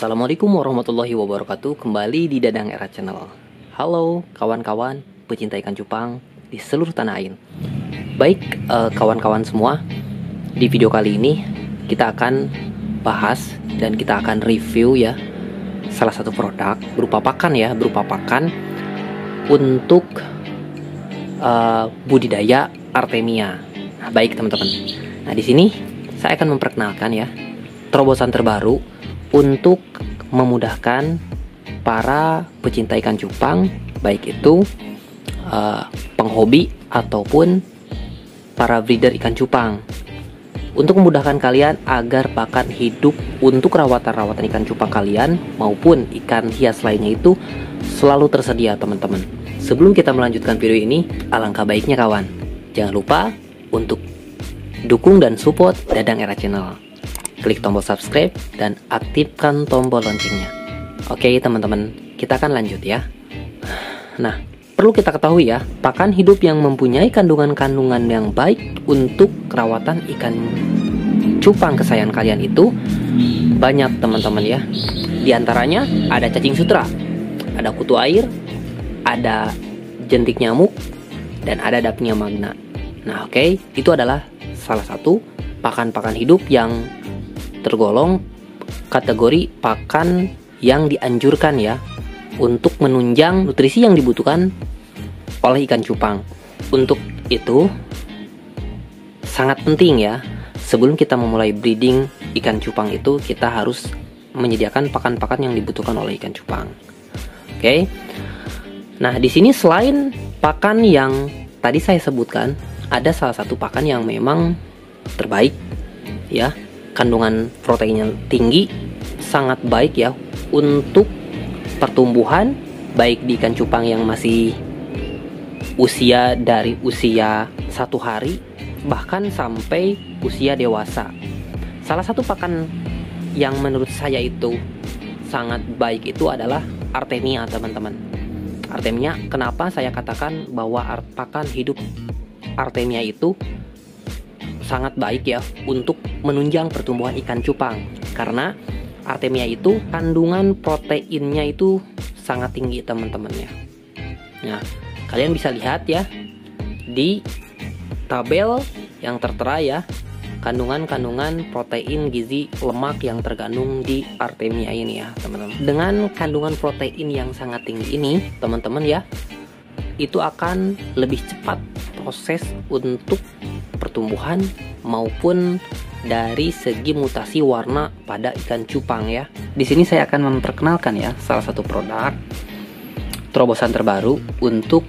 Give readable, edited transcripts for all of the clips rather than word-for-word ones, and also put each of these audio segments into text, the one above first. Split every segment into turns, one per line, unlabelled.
Assalamualaikum warahmatullahi wabarakatuh. Kembali di Dadang Era Channel. Halo kawan-kawan pecinta ikan cupang di seluruh tanah air. Baik kawan-kawan semua, di video kali ini kita akan bahas dan kita akan review ya salah satu produk berupa pakan untuk budidaya Artemia. Nah, baik teman-teman. Nah, di sini saya akan memperkenalkan ya terobosan terbaru untuk memudahkan para pecinta ikan cupang, baik itu penghobi ataupun para breeder ikan cupang, untuk memudahkan kalian agar pakan hidup untuk rawatan ikan cupang kalian maupun ikan hias lainnya itu selalu tersedia teman-teman. Sebelum kita melanjutkan video ini, alangkah baiknya kawan, jangan lupa untuk dukung dan support Dadang Era Channel. Klik tombol subscribe dan aktifkan tombol loncengnya. Oke teman-teman, kita akan lanjut ya. Nah, perlu kita ketahui ya, pakan hidup yang mempunyai kandungan-kandungan yang baik untuk perawatan ikan cupang kesayangan kalian itu banyak teman-teman ya. Di antaranya ada cacing sutra, ada kutu air, ada jentik nyamuk, dan ada dapnia magna. Nah oke, itu adalah salah satu pakan-pakan hidup yang tergolong kategori pakan yang dianjurkan ya untuk menunjang nutrisi yang dibutuhkan oleh ikan cupang. Untuk itu sangat penting ya, sebelum kita memulai breeding ikan cupang itu kita harus menyediakan pakan-pakan yang dibutuhkan oleh ikan cupang. Oke. Nah, di sini selain pakan yang tadi saya sebutkan, ada salah satu pakan yang memang terbaik ya. Kandungan proteinnya tinggi, sangat baik ya untuk pertumbuhan baik di ikan cupang yang masih dari usia 1 hari bahkan sampai usia dewasa. Salah satu pakan yang menurut saya itu sangat baik itu adalah Artemia teman-teman. Artemia, kenapa saya katakan bahwa pakan hidup Artemia itu sangat baik ya untuk menunjang pertumbuhan ikan cupang, karena Artemia itu kandungan proteinnya itu sangat tinggi teman-teman ya. Nah, kalian bisa lihat ya di tabel yang tertera ya kandungan protein, gizi, lemak yang terkandung di Artemia ini ya teman-teman. Dengan kandungan protein yang sangat tinggi ini teman-teman ya, itu akan lebih cepat proses untuk pertumbuhan maupun dari segi mutasi warna pada ikan cupang ya. Di sini saya akan memperkenalkan ya salah satu produk terobosan terbaru untuk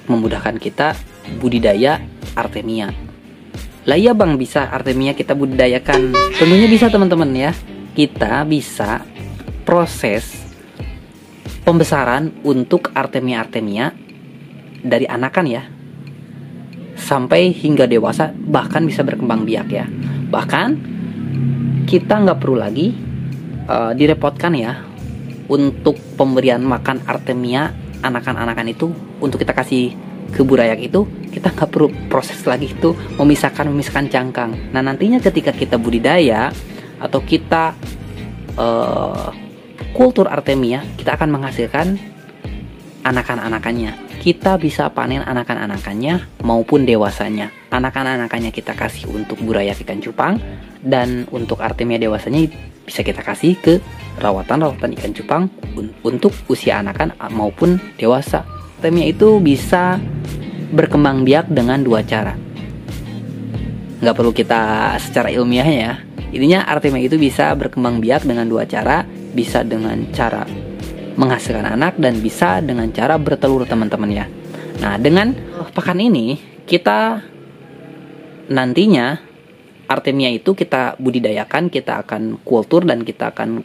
memudahkan kita budidaya Artemia. Lah iya bang, bisa Artemia kita budidayakan? Tentunya bisa teman-teman ya. Kita bisa proses pembesaran untuk Artemia dari anakan ya sampai hingga dewasa, bahkan bisa berkembang biak ya. Bahkan kita nggak perlu lagi direpotkan ya untuk pemberian makan Artemia anakan-anakan itu. Untuk kita kasih ke burayak itu kita nggak perlu proses lagi itu memisahkan cangkang. Nah nantinya ketika kita budidaya atau kita kultur Artemia, kita akan menghasilkan anakan-anakannya. Kita bisa panen anakan-anakannya maupun dewasanya. Anakan-anakannya kita kasih untuk burayak ikan cupang, dan untuk Artemia dewasanya bisa kita kasih ke rawatan ikan cupang untuk usia anakan maupun dewasa. Artemia itu bisa berkembang biak dengan 2 cara. Nggak perlu kita secara ilmiah ya. Intinya Artemia itu bisa berkembang biak dengan 2 cara. Bisa dengan cara menghasilkan anak dan bisa dengan cara bertelur teman-teman ya. Nah dengan pakan ini kita nantinya Artemia itu kita budidayakan, kita akan kultur dan kita akan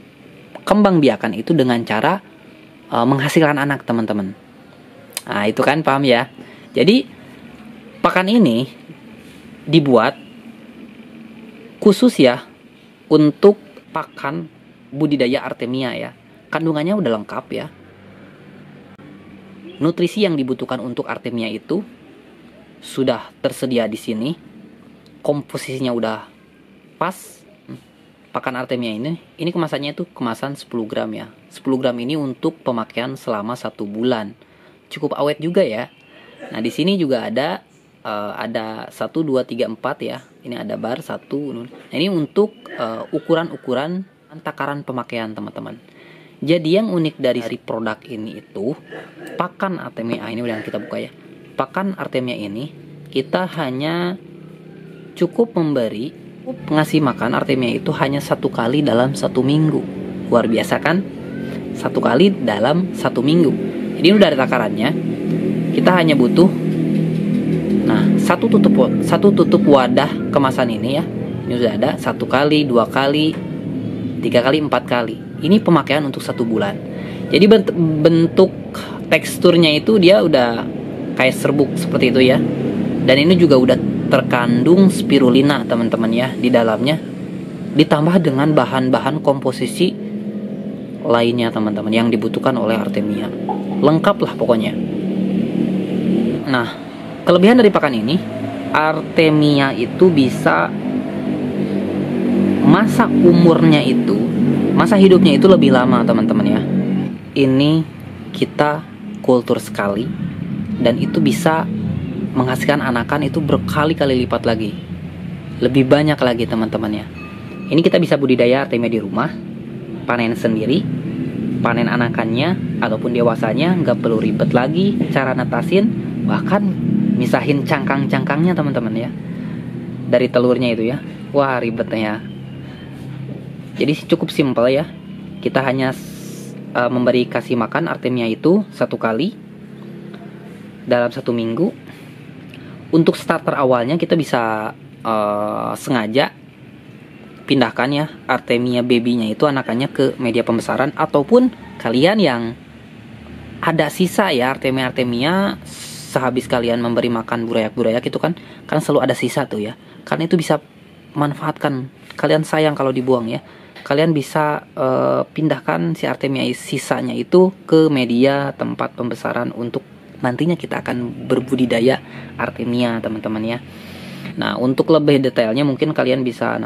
kembang biakan itu dengan cara menghasilkan anak teman-teman. Nah itu kan paham ya. Jadi pakan ini dibuat khusus ya untuk pakan budidaya Artemia ya. Kandungannya udah lengkap ya. Nutrisi yang dibutuhkan untuk Artemia itu sudah tersedia di sini. Komposisinya udah pas. pakan Artemia ini kemasannya itu kemasan 10 gram ya. 10 gram ini untuk pemakaian selama 1 bulan. Cukup awet juga ya. Nah, di sini juga ada 1, 2, 3, 4 ya. Ini ada bar 1. Nah, ini untuk ukuran-ukuran takaran pemakaian teman-teman. Jadi yang unik dari produk ini itu pakan Artemia ini udah kita buka ya. Pakan Artemia ini kita hanya cukup ngasih makan Artemia itu hanya 1 kali dalam 1 minggu. Luar biasa kan? 1 kali dalam 1 minggu. Jadi ini udah ada takarannya. Kita hanya butuh satu tutup wadah kemasan ini ya. Ini sudah ada 1 kali, 2 kali, 3 kali, 4 kali. Ini pemakaian untuk 1 bulan. Jadi bentuk teksturnya itu dia udah kayak serbuk seperti itu ya. Dan ini juga udah terkandung spirulina teman-teman ya di dalamnya, ditambah dengan bahan-bahan komposisi lainnya teman-teman yang dibutuhkan oleh Artemia. Lengkap lah pokoknya. Nah, kelebihan dari pakan ini, Artemia itu bisa masa hidupnya itu lebih lama teman-teman ya. Ini kita kultur sekali dan itu bisa menghasilkan anakan itu berkali-kali lipat lagi, lebih banyak lagi teman-teman ya. Ini kita bisa budidaya Artemia di rumah, panen sendiri, panen anakannya ataupun dewasanya, nggak perlu ribet lagi cara netasin, bahkan misahin cangkang-cangkangnya teman-teman ya, dari telurnya itu ya. Wah, ribetnya ya. Jadi cukup simpel ya. Kita hanya kasih makan Artemia itu 1 kali dalam 1 minggu. Untuk starter awalnya kita bisa sengaja pindahkan ya Artemia baby-nya itu anakannya ke media pembesaran, ataupun kalian yang ada sisa ya Artemia sehabis kalian memberi makan burayak itu kan selalu ada sisa tuh ya. Karena itu bisa manfaatkan. Kalian sayang kalau dibuang ya. Kalian bisa pindahkan si Artemia sisanya itu ke media tempat pembesaran untuk nantinya kita akan berbudidaya Artemia teman-teman ya. Nah, untuk lebih detailnya mungkin kalian bisa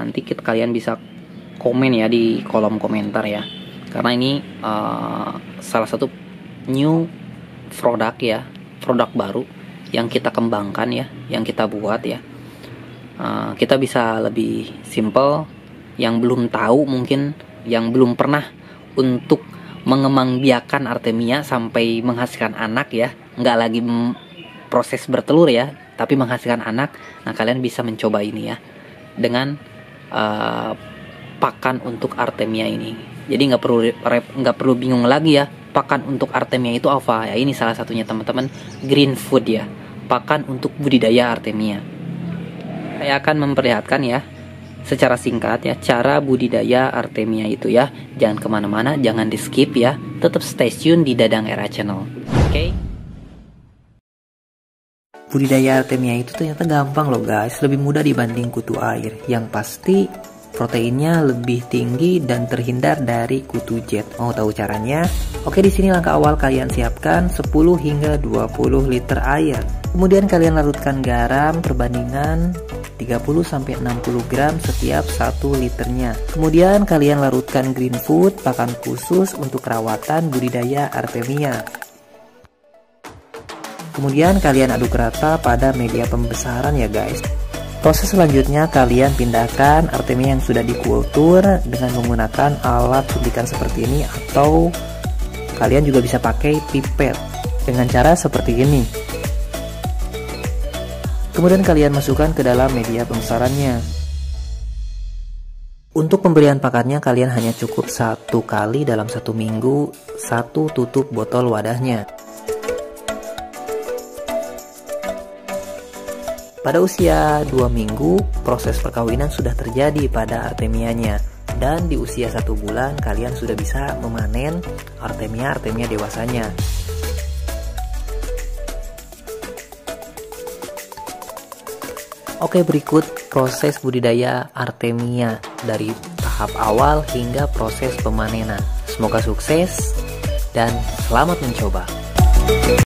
komen ya di kolom komentar ya. Karena ini salah satu new produk ya, produk baru yang kita kembangkan ya, yang kita buat ya. Kita bisa lebih simple, yang belum tahu mungkin, yang belum pernah untuk mengembangbiakan Artemia sampai menghasilkan anak ya, nggak lagi proses bertelur ya, tapi menghasilkan anak. Nah, kalian bisa mencoba ini ya dengan pakan untuk Artemia ini. Jadi nggak perlu bingung lagi ya, pakan untuk Artemia itu apa ya. Ini salah satunya teman-teman, green food ya, pakan untuk budidaya Artemia. Saya akan memperlihatkan ya secara singkat ya cara budidaya Artemia itu ya. Jangan kemana-mana, jangan di skip ya, tetap stay tune di Dadang Era Channel. Oke? Budidaya Artemia itu ternyata gampang loh guys, lebih mudah dibanding kutu air. Yang pasti proteinnya lebih tinggi dan terhindar dari kutu jet. Mau tahu caranya? Oke, di sini langkah awal kalian siapkan 10 hingga 20 liter air. Kemudian kalian larutkan garam perbandingan 30-60 gram setiap 1 liternya. Kemudian kalian larutkan green food, pakan khusus untuk perawatan budidaya Artemia. Kemudian kalian aduk rata pada media pembesaran ya guys. Proses selanjutnya kalian pindahkan Artemia yang sudah dikultur dengan menggunakan alat suntikan seperti ini, atau kalian juga bisa pakai pipet dengan cara seperti ini. Kemudian kalian masukkan ke dalam media pembesarannya. Untuk pemberian pakannya kalian hanya cukup 1 kali dalam 1 minggu, 1 tutup botol wadahnya. Pada usia 2 minggu, proses perkawinan sudah terjadi pada Artemianya. Dan di usia 1 bulan, kalian sudah bisa memanen Artemia dewasanya. Oke, berikut proses budidaya Artemia dari tahap awal hingga proses pemanenan. Semoga sukses dan selamat mencoba.